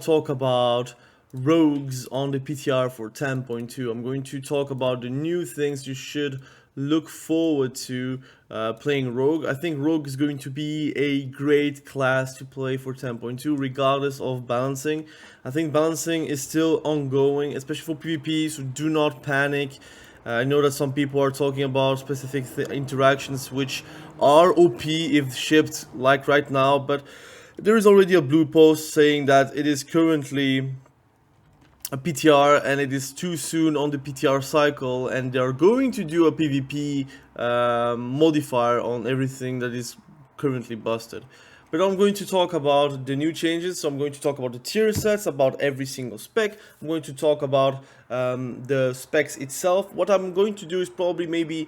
Talk about rogues on the PTR for 10.2. I'm going to talk about the new things you should look forward to playing rogue. I think rogue is going to be a great class to play for 10.2 regardless of balancing. I think balancing is still ongoing, especially for PvP, so do not panic. I know that some people are talking about specific interactions which are OP if shipped like right now, but there is already a blue post saying that it is currently a PTR and it is too soon on the PTR cycle, and they are going to do a PvP modifier on everything that is currently busted. But I'm going to talk about the new changes. So I'm going to talk about the tier sets, about every single spec. I'm going to talk about the specs itself. What I'm going to do is probably maybe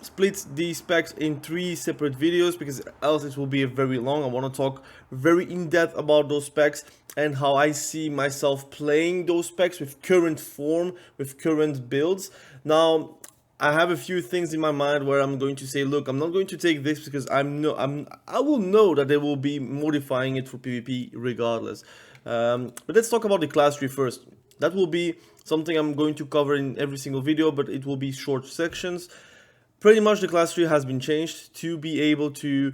split these specs in 3 separate videos, because else it will be very long. I want to talk very in depth about those specs and how I see myself playing those specs with current form, with current builds. Now, I have a few things in my mind where I'm going to say, look, I'm not going to take this because I will know that they will be modifying it for PvP regardless. But let's talk about the class tree first. That will be something I'm going to cover in every single video, but it will be short sections. Pretty much the class tree has been changed to be able to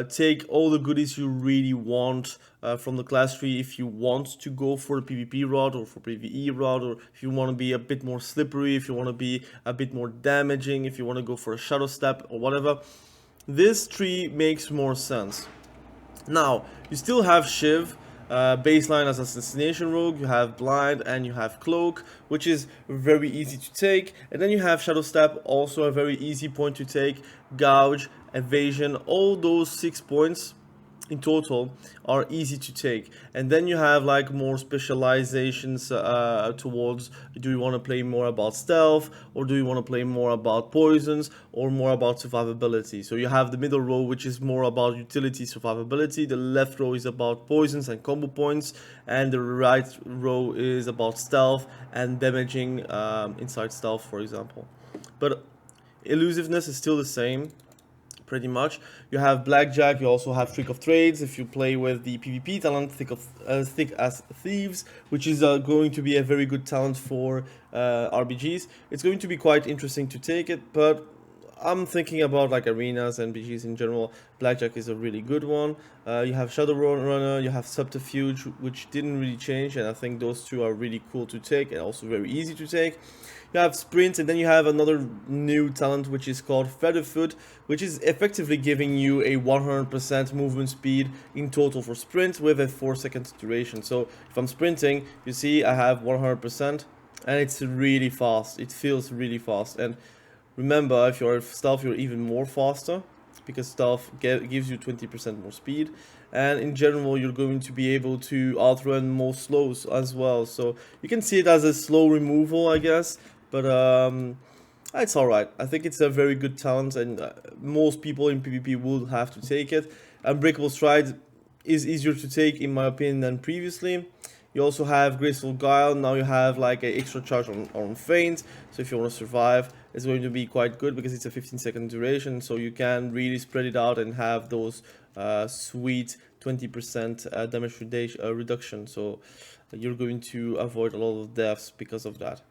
take all the goodies you really want from the class tree if you want to go for the PvP route or for PvE route, or if you want to be a bit more slippery, if you want to be a bit more damaging, if you want to go for a shadow step or whatever. This tree makes more sense. Now, you still have Shiv, baseline as Assassination Rogue, you have Blind, and you have Cloak, which is very easy to take. And then you have Shadow Step, also a very easy point to take, Gouge, Evasion, all those 6 points in total are easy to take. And then you have like more specializations towards, do you want to play more about stealth, or do you want to play more about poisons, or more about survivability? So you have the middle row, which is more about utility, survivability. The left row is about poisons and combo points, and the right row is about stealth and damaging inside stealth, for example. But elusiveness is still the same. Pretty much. You have Blackjack, you also have Trick of Trades if you play with the PvP talent, Thick as Thieves, which is going to be a very good talent for RBGs. It's going to be quite interesting to take it, but I'm thinking about like arenas and BGs in general. Blackjack is a really good one. You have Shadowrunner, you have Subterfuge, which didn't really change, and I think those two are really cool to take and also very easy to take. You have Sprint, and then you have another new talent which is called Featherfoot, which is effectively giving you a 100% movement speed in total for sprint with a 4-second duration. So if I'm sprinting, you see I have 100%, and it's really fast. It feels really fast. And remember, if you're stealth, you're even more faster, because stealth gives you 20% more speed, and in general you're going to be able to outrun most slows as well. So you can see it as a slow removal, I guess, but it's alright. I think it's a very good talent, and most people in PvP will have to take it. Unbreakable Stride is easier to take in my opinion than previously. You also have Graceful Guile. Now you have like an extra charge on Feint, so if you want to survive, it's going to be quite good because it's a 15-second duration, so you can really spread it out and have those sweet 20% damage reduction, so you're going to avoid a lot of deaths because of that.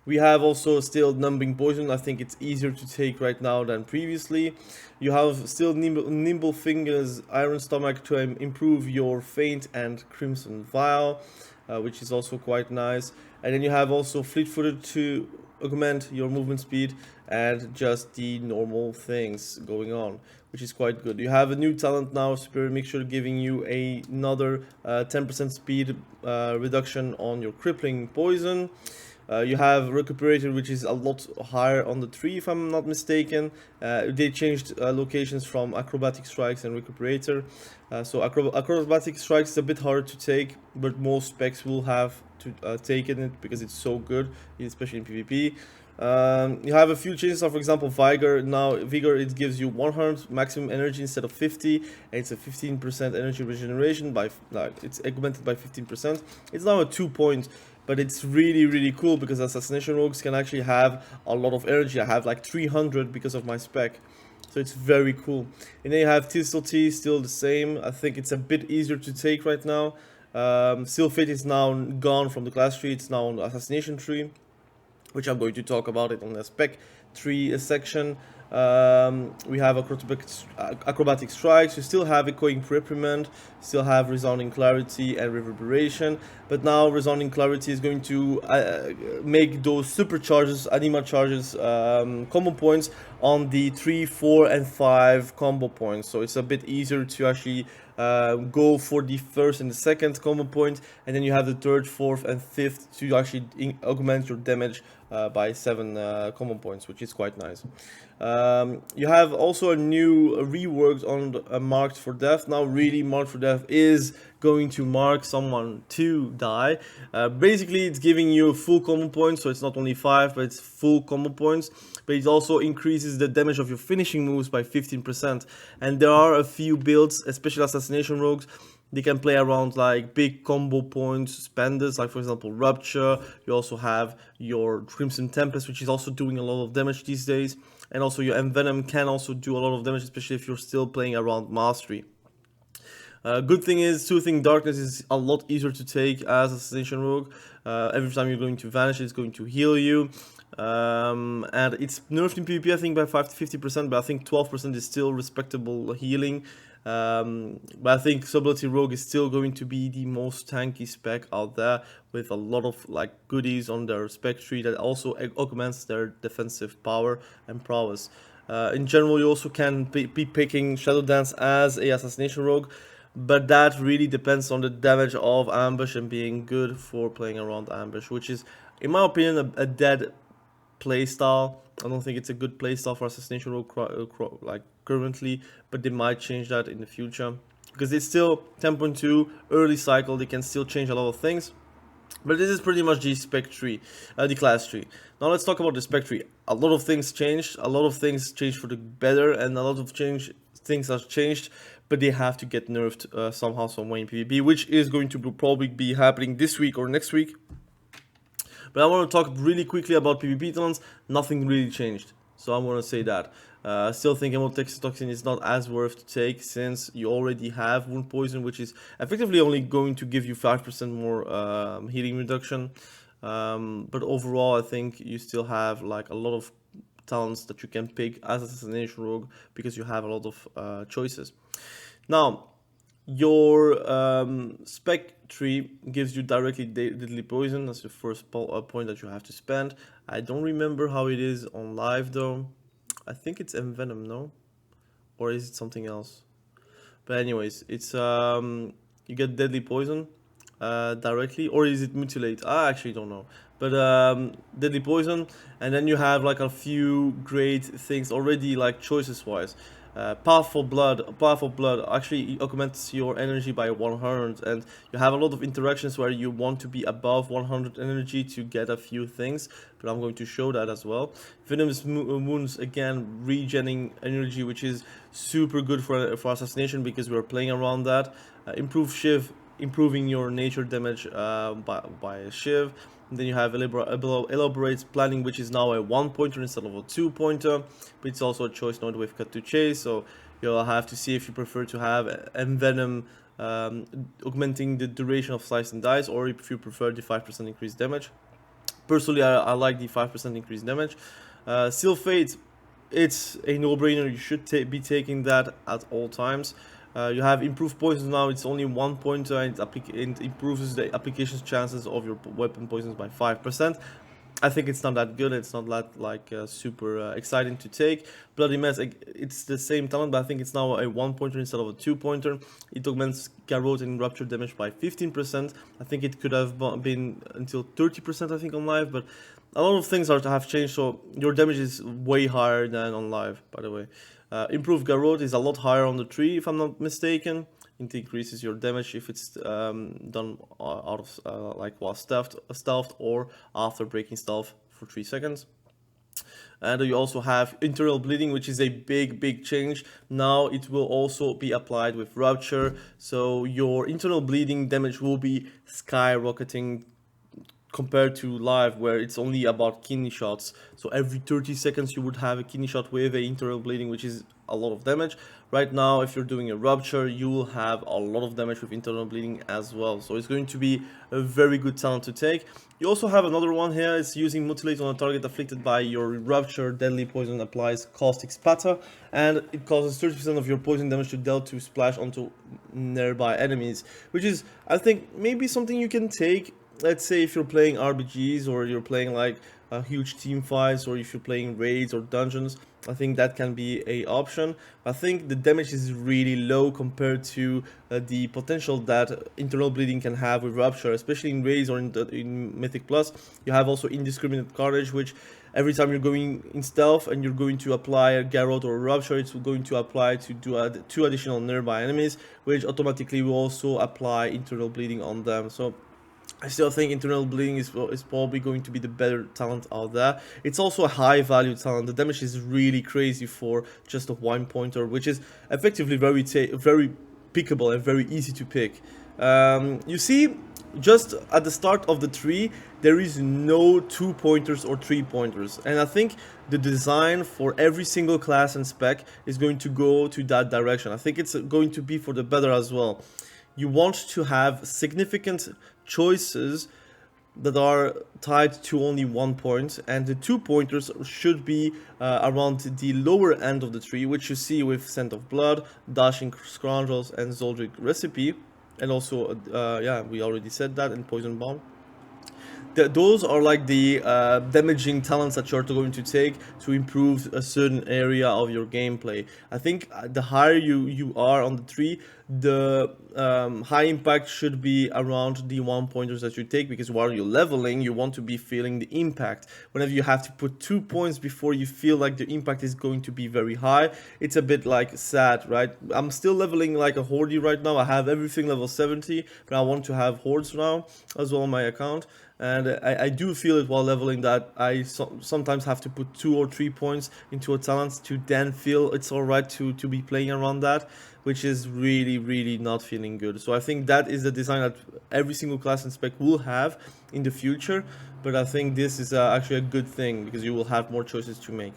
We have also still Numbing Poison. I think it's easier to take right now than previously. You have still Nimble Fingers, Iron Stomach to improve your Feint, and Crimson Vial, which is also quite nice. And then you have also Fleet-Footed to augment your movement speed, and just the normal things going on, which is quite good. You have a new talent now, Superior Mixture, giving you another 10% speed reduction on your Crippling Poison. You have Recuperator, which is a lot higher on the tree, if I'm not mistaken. They changed locations from Acrobatic Strikes and Recuperator. So Acrobatic Strikes is a bit harder to take, but most specs will have to take it because it's so good, especially in PvP. You have a few changes, for example, Vigor. Now, Vigor, it gives you 100 maximum energy instead of 50, and it's a 15% energy regeneration by, it's augmented by 15%. It's now a 2-point, but it's really cool because Assassination Rogues can actually have a lot of energy. I have like 300 because of my spec. So it's very cool. And then you have Subtlety, still the same. I think it's a bit easier to take right now. Still Fate is now gone from the class tree, it's now on the assassination tree, which I'm going to talk about it on the spec tree section. We have acrobatic strikes, you still have echoing reprimand, still have resounding clarity and reverberation, but now resounding clarity is going to make those supercharges, anima charges, combo points on the 3, 4 and 5 combo points, so it's a bit easier to actually go for the first and the second combo point, and then you have the third, fourth and fifth to actually augment your damage by 7 combo points, which is quite nice. You have also a new reworked on marked for death. Now really marked for death is going to mark someone to die. Basically it's giving you full combo points, so it's not only 5 but it's full combo points, but it also increases the damage of your finishing moves by 15%. And there are a few builds, especially assassination rogues, they can play around like big combo points spenders, like for example Rupture. You also have your Crimson Tempest, which is also doing a lot of damage these days, and also your Envenom can also do a lot of damage, especially if you're still playing around Mastery. Good thing is, Soothing Darkness is a lot easier to take as Assassination Rogue. Every time you're going to vanish, it's going to heal you. And it's nerfed in PvP, I think, by 5 to 50%, but I think 12% is still respectable healing. But I think Subtlety Rogue is still going to be the most tanky spec out there, with a lot of like goodies on their spec tree that also augments their defensive power and prowess. In general, you also can be picking Shadowlands as a Assassination Rogue, but that really depends on the damage of Ambush and being good for playing around Ambush, which is, in my opinion, a dead playstyle. I don't think it's a good playstyle for Assassination Rogue like currently, but they might change that in the future, because it's still 10.2 early cycle. They can still change a lot of things, but this is pretty much the spec tree, the class tree. Now let's talk about the spec tree. A lot of things changed, a lot of things changed for the better, and a lot of things have changed, but they have to get nerfed somehow, some way in PvP, which is going to probably be happening this week or next week. But I want to talk really quickly about PvP talents. Nothing really changed, so I'm going to say that. Still think Emotex Toxin is not as worth to take, since you already have Wound Poison, which is effectively only going to give you 5% more healing reduction. But overall, I think you still have like a lot of talents that you can pick as Assassination Rogue, because you have a lot of choices. Now, your spec tree gives you directly Deadly Poison. That's the first point that you have to spend. I don't remember how it is on live though. I think it's Envenom, no? Or is it something else? But anyways, it's you get Deadly Poison directly, or is it Mutilate? I actually don't know. But Deadly Poison, and then you have like a few great things already, like choices wise. Powerful Blood actually augments your energy by 100, and you have a lot of interactions where you want to be above 100 energy to get a few things, but I'm going to show that as well. Venomous Wounds, again, regenerating energy, which is super good for Assassination, because we're playing around that. Improve Shiv, improving your nature damage by a Shiv. And then you have Elaborates Planning, which is now a 1-pointer instead of a 2-pointer, but it's also a choice node with Cut to Chase, so you'll have to see if you prefer to have Envenom augmenting the duration of Slice and Dice, or if you prefer the 5% increased damage. Personally, I like the 5% increased damage. Seal Fate, it's a no-brainer. You should be taking that at all times. You have Improved Poisons now. It's only 1 pointer, and it improves the application's chances of your weapon poisons by 5%. I think it's not that good. It's not that like super exciting to take. Bloody Mess, it's the same talent, but I think it's now a 1-pointer instead of a 2-pointer. It augments Garrote and Rupture damage by 15%. I think it could have been until 30%, I think, on live, but a lot of things have changed, so your damage is way higher than on live, by the way. Improved Garrote is a lot higher on the tree, if I'm not mistaken. It increases your damage if it's done out of like while stealthed or after breaking stealth for 3 seconds. And you also have Internal Bleeding, which is a big change. Now it will also be applied with Rupture, so your internal bleeding damage will be skyrocketing compared to live where it's only about kidney shots. So every 30 seconds you would have a kidney shot with a internal bleeding, which is a lot of damage. Right now, if you're doing a rupture, you will have a lot of damage with internal bleeding as well. So it's going to be a very good talent to take. You also have another one here. It's using mutilate on a target afflicted by your rupture. Deadly poison applies caustic spatter, and it causes 30% of your poison damage to dealt to splash onto nearby enemies, which is, I think, maybe something you can take. Let's say if you're playing RPGs or you're playing like huge team fights, or if you're playing raids or dungeons, I think that can be a option. I think the damage is really low compared to the potential that internal bleeding can have with rupture, especially in raids or in Mythic Plus. You have also indiscriminate carnage, which every time you're going in stealth and you're going to apply a garrote or a rupture, it's going to apply to do 2 additional nearby enemies, which automatically will also apply internal bleeding on them. So I still think internal bleeding is probably going to be the better talent out there. It's also a high value talent. The damage is really crazy for just a 1 pointer, which is effectively very pickable and very easy to pick. You see, just at the start of the tree, there is no 2 pointers or 3 pointers, and I think the design for every single class and spec is going to go to that direction. I think it's going to be for the better as well. You want to have significant choices that are tied to only 1 point, and the 2 pointers should be around the lower end of the tree, which you see with Scent of Blood, Dashing Scoundrels, and Zoldric Recipe, and also, yeah, we already said that, and Poison Bomb. Those are like the damaging talents that you're going to take to improve a certain area of your gameplay. I think the higher you are on the tree, the high impact should be around the 1 pointers that you take, because while you're leveling, you want to be feeling the impact. Whenever you have to put 2 points before you feel like the impact is going to be very high, it's a bit like sad, right? I'm still leveling like a horde right now. I have everything level 70, but I want to have hordes now as well on my account. And I do feel it while leveling that I sometimes have to put 2 or 3 points into a talent to then feel it's alright to be playing around that, which is really not feeling good. So I think that is the design that every single class and spec will have in the future, but I think this is actually a good thing, because you will have more choices to make.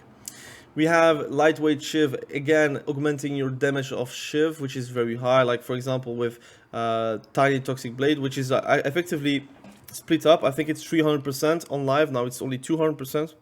We have lightweight Shiv, again augmenting your damage of Shiv, which is very high, like for example with Tiny Toxic Blade, which is effectively split up. I think it's 300% on live, now it's only 200%.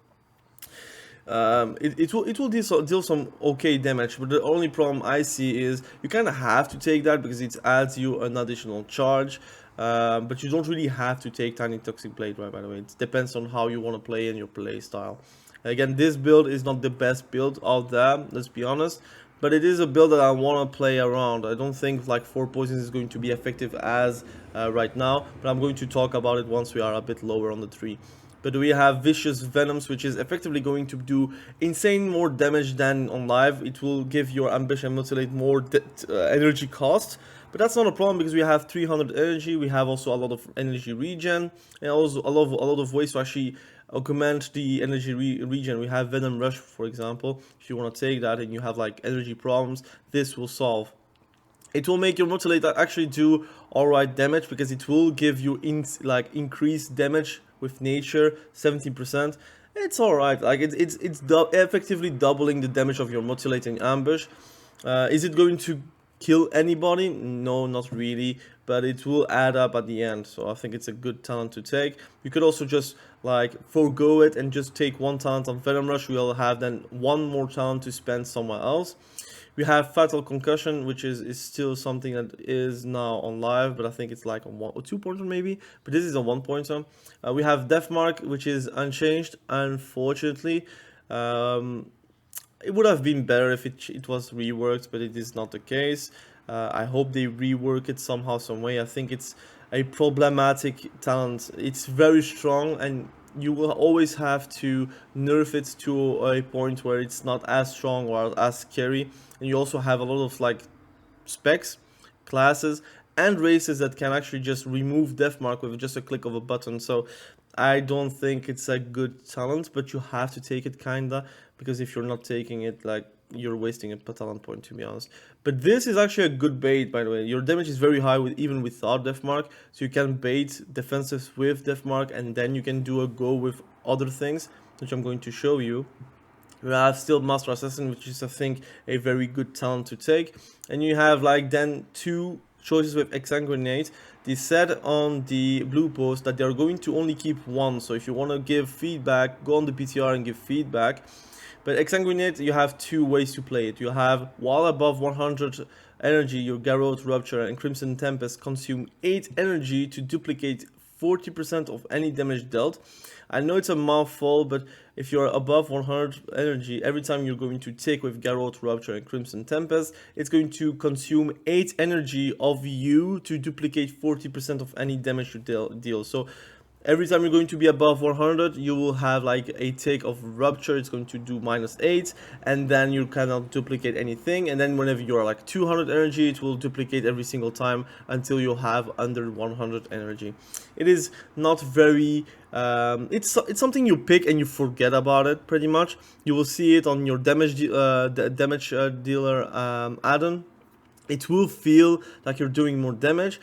It will deal some okay damage, but the only problem I see is you kind of have to take that because it adds you an additional charge, but you don't really have to take Tiny Toxic Blade, right? By the way, it depends on how you want to play and your play style. Again, this build is not the best build out there, let's be honest, but it is a build that I want to play around. I don't think like 4 poisons is going to be effective as right now, but I'm going to talk about it once we are a bit lower on the tree. But we have Vicious Venoms, which is effectively going to do insane more damage than on live. It will give your Ambition Mutilate more energy cost, but that's not a problem because we have 300 energy. We have also a lot of energy regen, and also a lot of ways to actually augment the energy regen. We have Venom Rush, for example. If you want to take that and you have like energy problems, this will solve. It will make your Mutilate actually do alright damage, because it will give you increased damage with nature, 17%. It's alright, like it's effectively doubling the damage of your Mutilate in ambush. Is it going to kill anybody? No, not really, but it will add up at the end, so I think it's a good talent to take. You could also just like forego it and just take 1 talent on Venom Rush. We'll have then 1 more talent to spend somewhere else. We have Fatal Concussion, which is still something that is now on live, but I think it's like a 1 or 2 pointer maybe, but this is a 1 pointer. We have Death Mark, which is unchanged, unfortunately. It would have been better if it was reworked, but it is not the case. I hope they rework it somehow, some way. I think it's a problematic talent. It's very strong, and you will always have to nerf it to a point where it's not as strong or as scary. And you also have a lot of like specs, classes, and races that can actually just remove Death Mark with just a click of a button. So I don't think it's a good talent, but you have to take it kinda, because if you're not taking it, like, you're wasting a talent point, to be honest. But this is actually a good bait, by the way. Your damage is very high even without Death Mark, so you can bait defensives with Death Mark, and then you can do a go with other things, which I'm going to show you. You have still Master Assassin, which is, I think, a very good talent to take. And you have like then two choices with Exsanguinate. They said on the blue post that they're going to only keep one. So if you want to give feedback, go on the PTR and give feedback. But Exsanguinate, you have two ways to play it. You have, while above 100 energy, your Garrote, Rupture, and Crimson Tempest consume 8 energy to duplicate 40% of any damage dealt. I know it's a mouthful, but if you're above 100 energy, every time you're going to take with Garrote, Rupture, and Crimson Tempest, it's going to consume 8 energy of you to duplicate 40% of any damage you deal. So every time you're going to be above 100, you will have like a take of Rupture. It's going to do -8, and then you cannot duplicate anything. And then whenever you're like 200 energy, it will duplicate every single time until you have under 100 energy. It is not very... it's something you pick and you forget about it, pretty much. You will see it on your damage dealer add-on. It will feel like you're doing more damage,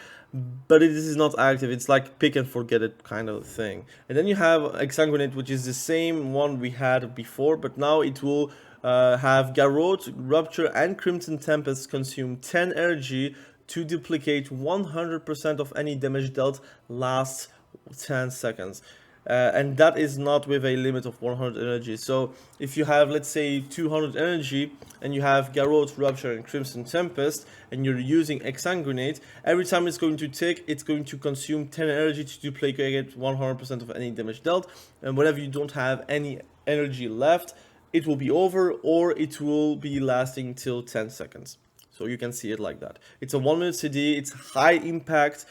but it is not active. It's like pick and forget it kind of thing. And then you have Exsanguinate, which is the same one we had before, but now it will have Garrote, Rupture, and Crimson Tempest consume 10 energy to duplicate 100% of any damage dealt last 10 seconds. And that is not with a limit of 100 energy. So if you have, let's say, 200 energy and you have Garrote, Rupture, and Crimson Tempest, and you're using Exsanguinate, every time it's going to take, it's going to consume 10 energy to duplicate 100% of any damage dealt. And whenever you don't have any energy left, it will be over, or it will be lasting till 10 seconds. So you can see it like that. It's a 1 minute CD, it's high impact.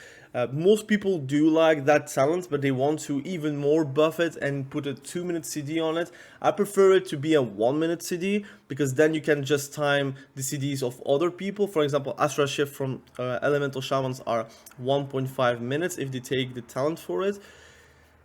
Most people do like that talent, but they want to even more buff it and put a 2 minute CD on it. I prefer it to be a 1 minute CD, because then you can just time the CDs of other people. For example, Astra Shift from Elemental Shamans are 1.5 minutes if they take the talent for it.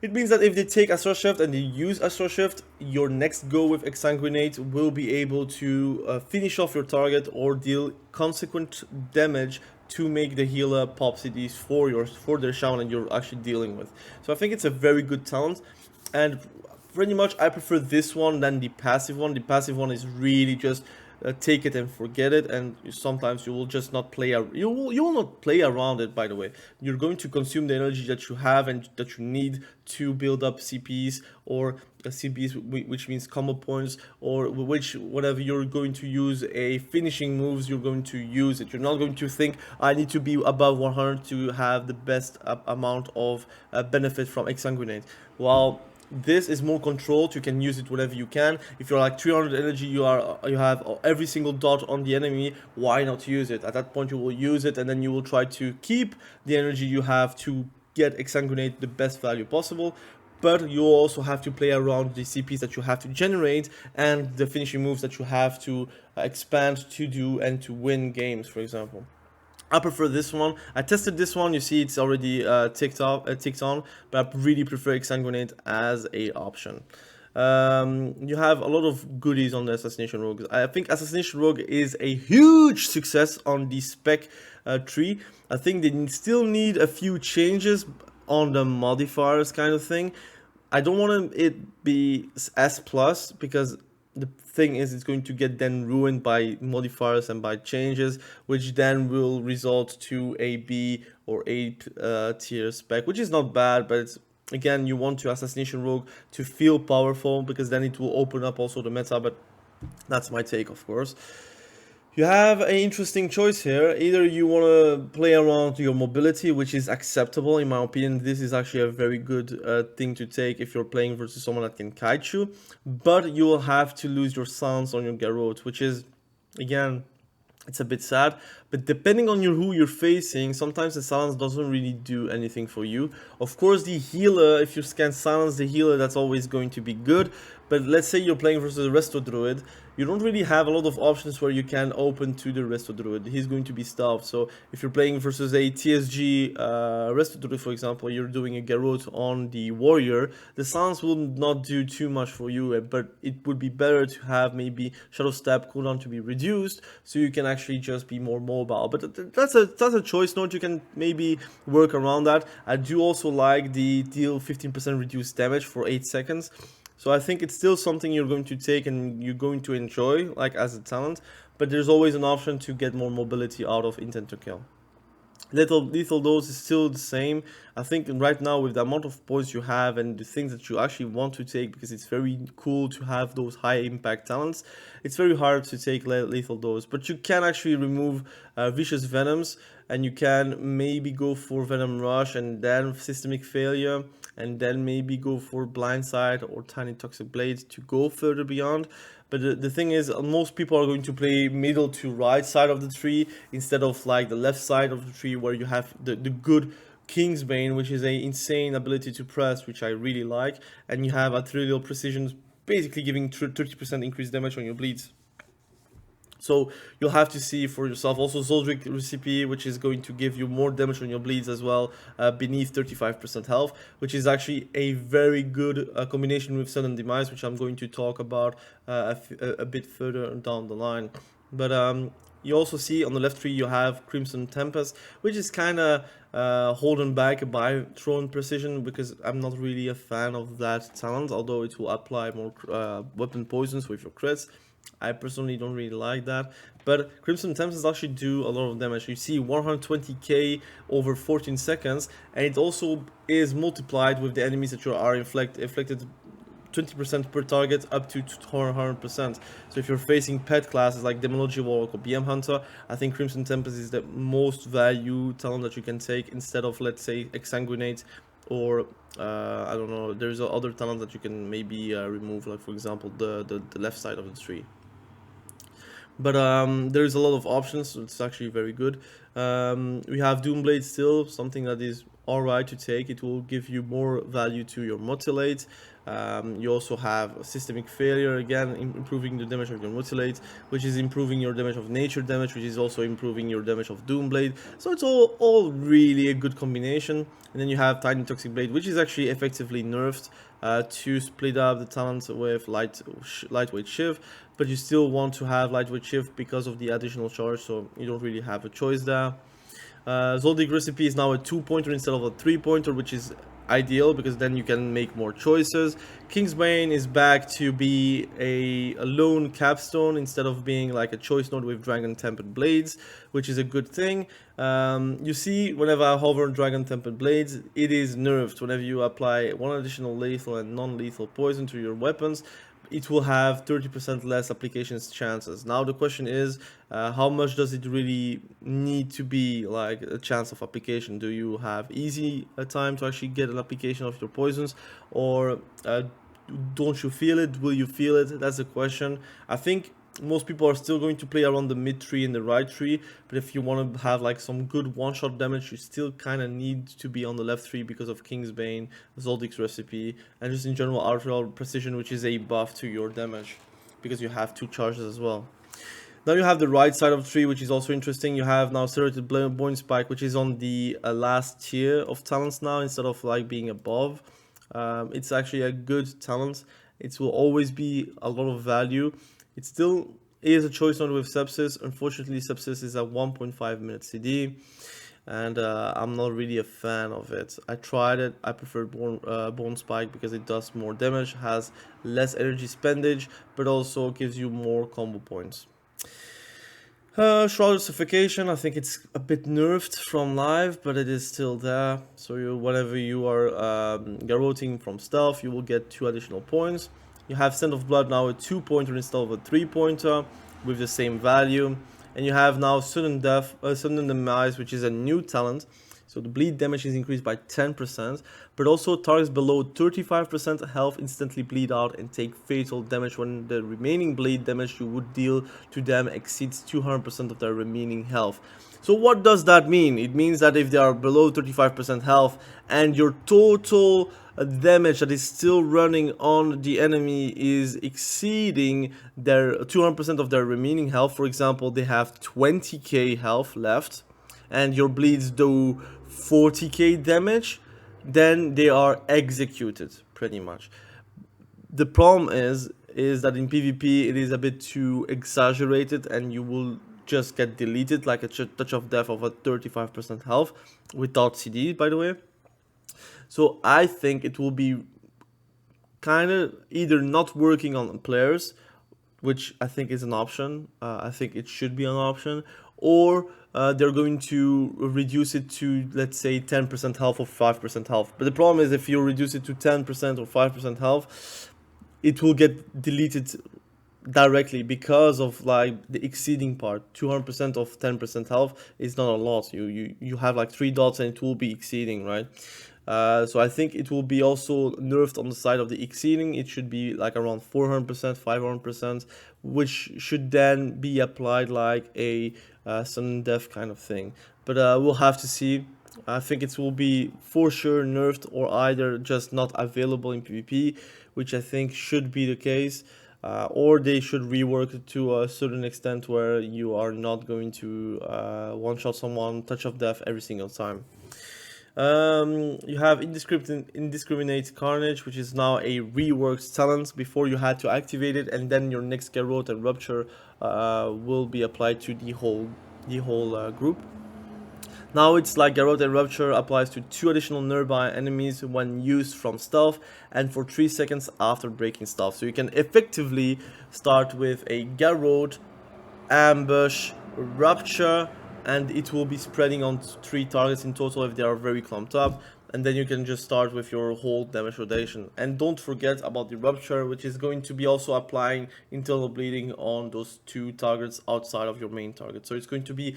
It means that if they take Astra Shift and they use Astra Shift, your next go with Exsanguinate will be able to finish off your target or deal consequent damage to make the healer pop CDs for their Shaman you're actually dealing with. So I think it's a very good talent, and pretty much I prefer this one than the passive one. The passive one is really just take it and forget it, and sometimes you will just not play. You will not play around it. By the way, you're going to consume the energy that you have and that you need to build up CPs or CPs, which means combo points, or whatever you're going to use a finishing moves. You're going to use it. You're not going to think I need to be above 100 to have the best amount of benefit from Exsanguinate. While this is more controlled, you can use it whenever you can. If you're like 300 energy, you have every single dot on the enemy, why not use it? At that point you will use it, and then you will try to keep the energy you have to get Exsanguinate the best value possible. But you also have to play around the CPs that you have to generate and the finishing moves that you have to expand to do and to win games, for example. I prefer this one. I tested this one. You see, it's already ticked on, but I really prefer Exsanguinate as a option. You have a lot of goodies on the Assassination Rogue. I think Assassination Rogue is a huge success on the spec tree. I think they still need a few changes on the modifiers kind of thing. I don't want it be S+, because the thing is it's going to get then ruined by modifiers and by changes, which then will result to a B or A tier spec, which is not bad, but it's, again, you want your Assassination Rogue to feel powerful, because then it will open up also the meta, but that's my take, of course. You have an interesting choice here. Either you want to play around your mobility, which is acceptable in my opinion. This is actually a very good thing to take if you're playing versus someone that can kite you. But you will have to lose your sounds on your Garrote, which is, again, it's a bit sad. But depending on who you're facing, sometimes the silence doesn't really do anything for you. Of course, the healer, if you can silence the healer, that's always going to be good. But let's say you're playing versus a resto druid, you don't really have a lot of options where you can open to the resto druid. He's going to be stuffed. So if you're playing versus a TSG resto druid, for example, you're doing a garrote on the warrior, the silence will not do too much for you, but it would be better to have maybe shadow step cooldown to be reduced, so you can actually just be more mobile. But that's a choice note. You can maybe work around that. I do also like the deal 15% reduced damage for 8 seconds. So I think it's still something you're going to take and you're going to enjoy, like as a talent, but there's always an option to get more mobility out of intent to kill. Lethal dose is still the same. I think right now with the amount of points you have and the things that you actually want to take, because it's very cool to have those high impact talents, it's very hard to take lethal dose. But you can actually remove vicious venoms, and you can maybe go for venom rush and then systemic failure, and then maybe go for blindside or tiny toxic blades to go further beyond. But the thing is, most people are going to play middle to right side of the tree instead of like the left side of the tree, where you have the good Kingsbane, which is an insane ability to press, which I really like, and you have arterial precision, basically giving 30% increased damage on your bleeds. So you'll have to see for yourself. Also Zoldric recipe, which is going to give you more damage on your bleeds as well, beneath 35% health, which is actually a very good combination with Sudden Demise, which I'm going to talk about a bit further down the line. But you also see on the left tree you have Crimson Tempest, which is kind of holding back by Throne Precision, because I'm not really a fan of that talent, although it will apply more weapon poisons with your crits. I personally don't really like that, but Crimson Tempest actually do a lot of damage. You see 120k over 14 seconds, and it also is multiplied with the enemies that you are inflicted 20% per target up to 100%. So if you're facing pet classes like Demonology, Warlock, or BM Hunter, I think Crimson Tempest is the most value talent that you can take instead of, let's say, Exsanguinate, or I don't know, there's other talent that you can maybe remove, like for example the left side of the tree. But there's a lot of options, so it's actually very good. We have Doomblade still, something that is alright to take. It will give you more value to your mutilate. You also have Systemic Failure, again improving the damage of your mutilate, which is improving your damage of nature damage, which is also improving your damage of Doomblade. So it's all really a good combination. And then you have Tiny Toxic Blade, which is actually effectively nerfed to split up the talents with Lightweight Shiv, but you still want to have Lightweight Shiv because of the additional charge, so you don't really have a choice there. Zoldric recipe is now a 2-pointer instead of a 3-pointer, which is ideal because then you can make more choices. Kingsbane is back to be a lone capstone instead of being like a choice node with Dragon Tempered Blades, which is a good thing. You see, whenever I hover on Dragon Tempered Blades, it is nerfed. Whenever you apply one additional lethal and non-lethal poison to your weapons, it will have 30% less applications chances. Now the question is, how much does it really need to be like a chance of application? Do you have easy time to actually get an application of your poisons, or don't you feel it? Will you feel it? That's the question. I think most people are still going to play around the mid tree and the right tree, but if you want to have like some good one-shot damage, you still kind of need to be on the left tree because of Kingsbane, Zoldric's recipe, and just in general arterial precision, which is a buff to your damage because you have 2 charges as well. Now you have the right side of the tree, which is also interesting. You have now Serrated Bone Spike, which is on the last tier of talents now instead of like being above. It's actually a good talent. It will always be a lot of value. It still is a choice node with Sepsis. Unfortunately, Sepsis is at 1.5 minute CD, and I'm not really a fan of it. I tried it. I prefer Bone Spike because it does more damage, has less energy spendage, but also gives you more combo points. Shrouded Suffocation, I think it's a bit nerfed from live, but it is still there. So whenever you are garroting from stealth, you will get 2 additional points. You have Scent of Blood now a 2-pointer instead of a 3-pointer with the same value. And you have now Sudden Demise, which is a new talent. So the bleed damage is increased by 10%, but also targets below 35% health instantly bleed out and take fatal damage when the remaining bleed damage you would deal to them exceeds 200% of their remaining health. So what does that mean? It means that if they are below 35% health and your total damage that is still running on the enemy is exceeding their 200% of their remaining health, for example, they have 20k health left, and your bleeds do 40k damage, then they are executed, pretty much. The problem is that in PvP it is a bit too exaggerated, and you will just get deleted like a touch of death of a 35% health without CD, by the way. So I think it will be kind of either not working on players, which I think is an option. I think it should be an option, or they're going to reduce it to, let's say, 10% health or 5% health. But the problem is, if you reduce it to 10% or 5% health, it will get deleted directly because of like the exceeding part. 200% of 10% health is not a lot. You have like 3 dots and it will be exceeding, right? So I think it will be also nerfed on the side of the exceeding. It should be like around 400%, 500%, which should then be applied like a sudden death kind of thing. But we'll have to see. I think it will be for sure nerfed, or either just not available in PvP, which I think should be the case. Or they should rework it to a certain extent where you are not going to one-shot someone, touch of death every single time. You have indiscriminate carnage, which is now a reworked talent. Before you had to activate it, and then your next garrote and rupture will be applied to the whole group. Now it's like garrote and rupture applies to 2 additional nearby enemies when used from stealth, and for 3 seconds after breaking stealth. So you can effectively start with a garrote, ambush, rupture, and it will be spreading on 3 targets in total if they are very clumped up, and then you can just start with your whole damage rotation. And don't forget about the rupture, which is going to be also applying internal bleeding on those 2 targets outside of your main target. So it's going to be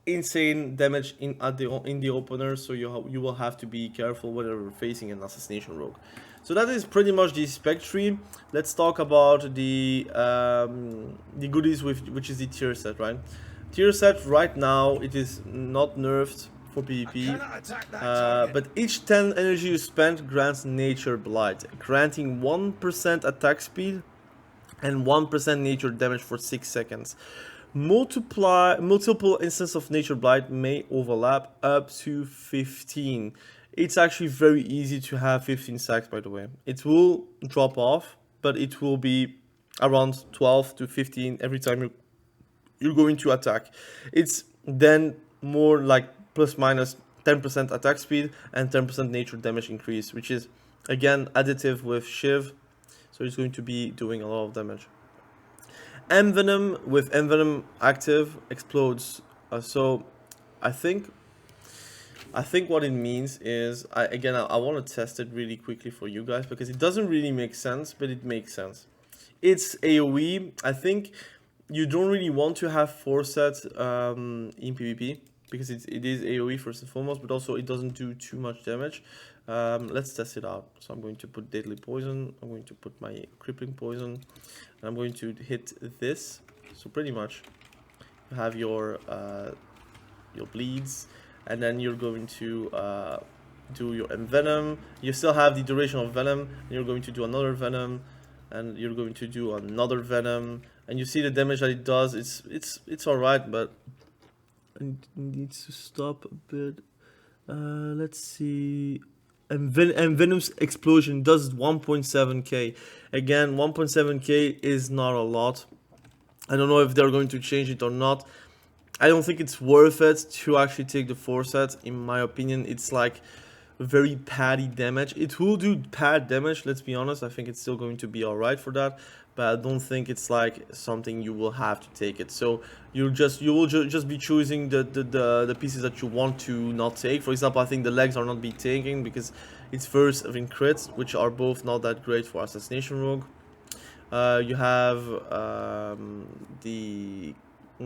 insane damage in the opener, so you will have to be careful whenever you're facing an assassination rogue. So that is pretty much the spec tree. Let's talk about the goodies, which is the tier set, right? Tier set right now, it is not nerfed for PvP, but each 10 energy you spend grants Nature Blight, granting 1% attack speed and 1% nature damage for 6 seconds. Multiple instances of Nature Blight may overlap up to 15. It's actually very easy to have 15 stacks, by the way. It will drop off, but it will be around 12 to 15 every time you're going to attack. It's then more like plus minus 10% attack speed and 10% nature damage increase, which is again additive with Shiv, so it's going to be doing a lot of damage. Envenom with Envenom active explodes. So I think what it means is, I want to test it really quickly for you guys because it doesn't really make sense, but it makes sense. It's AoE. I think you don't really want to have 4 sets in PvP because it is AoE first and foremost, but also it doesn't do too much damage. Let's test it out. So I'm going to put Deadly Poison, I'm going to put my Crippling Poison, and I'm going to hit this. So pretty much you have your bleeds, and then you're going to do your Envenom. You still have the duration of Venom, and you're going to do another Venom, and you're going to do another Venom, and you see the damage that it does. It's alright, but it needs to stop a bit. Let's see. And Venom's explosion does 1.7k. Again, 1.7k is not a lot. I don't know if they're going to change it or not. I don't think it's worth it to actually take the 4 sets. In my opinion, it's like very paddy damage. It will do pad damage, let's be honest. I think it's still going to be alright for that, but I don't think it's like something you will have to take it. So you will just be choosing the pieces that you want to not take. For example, I think the legs are not be taking because it's first in crits, which are both not that great for Assassination Rogue. You have the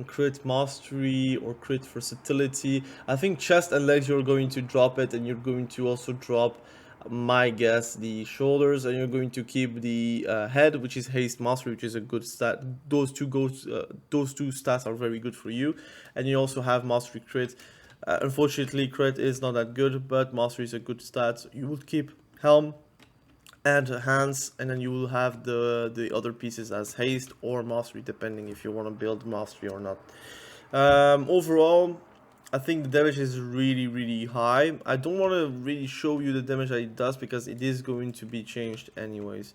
crit mastery or crit versatility. I think chest and legs you're going to drop it, and you're going to also drop, my guess, the shoulders, and you're going to keep the head, which is haste mastery, which is a good stat. Those two stats are very good for you, and you also have mastery crit. Unfortunately, crit is not that good, but mastery is a good stat. You would keep helm and hands, and then you will have the other pieces as haste or mastery, depending if you want to build mastery or not. Overall, I think the damage is really high. I don't want to really show you the damage that it does because it is going to be changed anyways.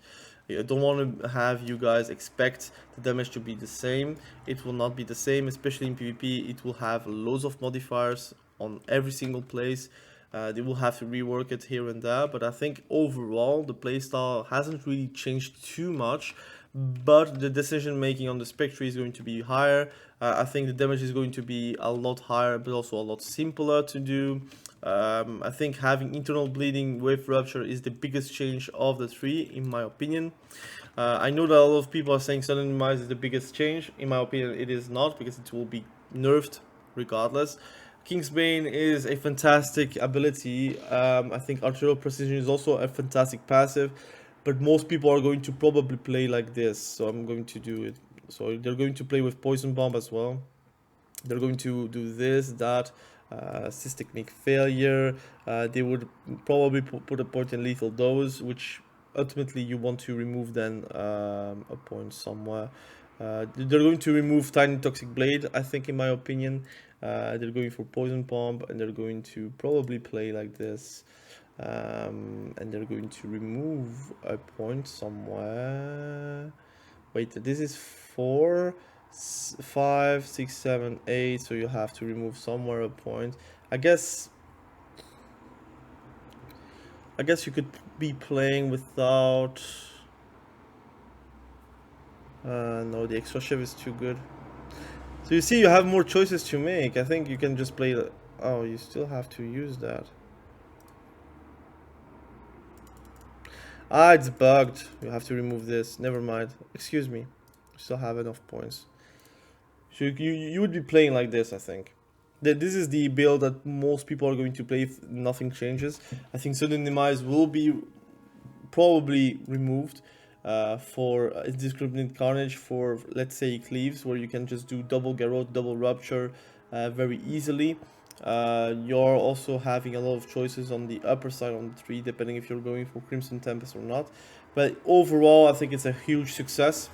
I don't want to have you guys expect the damage to be the same. It will not be the same, especially in PvP. It will have loads of modifiers on every single place. They will have to rework it here and there, but I think overall the playstyle hasn't really changed too much, but the decision making on the spec tree is going to be higher. I think the damage is going to be a lot higher, but also a lot simpler to do. I think having internal bleeding with rupture is the biggest change of the tree, in my opinion. I know that a lot of people are saying sudden demise is the biggest change. In my opinion, it is not, because it will be nerfed regardless. Kingsbane is a fantastic ability. I think arterial precision is also a fantastic passive, but most people are going to probably play like this, so I'm going to do it. So they're going to play with poison bomb as well. They're going to do this, that, systemic failure. They would probably put a point in lethal dose, which ultimately you want to remove then a point somewhere. They're going to remove tiny toxic blade, I think, in my opinion. They're going for poison bomb, and they're going to probably play like this, and they're going to remove a point somewhere. Wait, this is 4, 5, 6, 7, 8, so you have to remove somewhere a point. I guess you could be playing without. No, the extra shiv is too good. So you see, you have more choices to make. I think you can just play the... Oh, you still have to use that. Ah, it's bugged. You have to remove this. Never mind. Excuse me. You still have enough points. So you would be playing like this, I think. This is the build that most people are going to play if nothing changes. I think sudden demise will be probably removed. For indiscriminate carnage, for, let's say, cleaves, where you can just do double garrote, double rupture very easily. You're also having a lot of choices on the upper side on the tree, depending if you're going for Crimson Tempest or not. But overall, I think it's a huge success.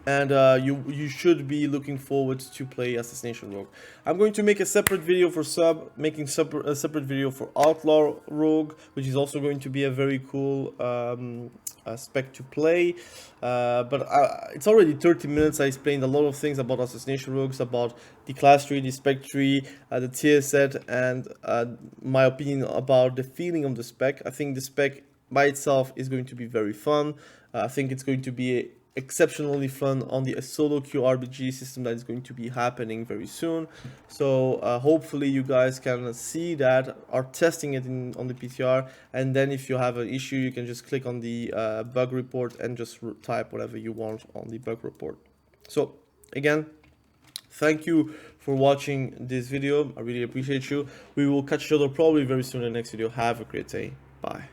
And you should be looking forward to play Assassination Rogue. I'm going to make a separate video for making a separate video for Outlaw Rogue, which is also going to be a very cool spec to play. But it's already 30 minutes. I explained a lot of things about Assassination Rogues, about the class tree, the spec tree, the tier set, and my opinion about the feeling of the spec. I think the spec by itself is going to be very fun. I think it's going to be exceptionally fun on the SOLOQ RBG system that is going to be happening very soon. So hopefully you guys can see that, are testing it on the PTR, and then if you have an issue, you can just click on the bug report and just type whatever you want on the bug report. So again, thank you for watching this video. I really appreciate you. We will catch each other probably very soon in the next video. Have a great day. Bye.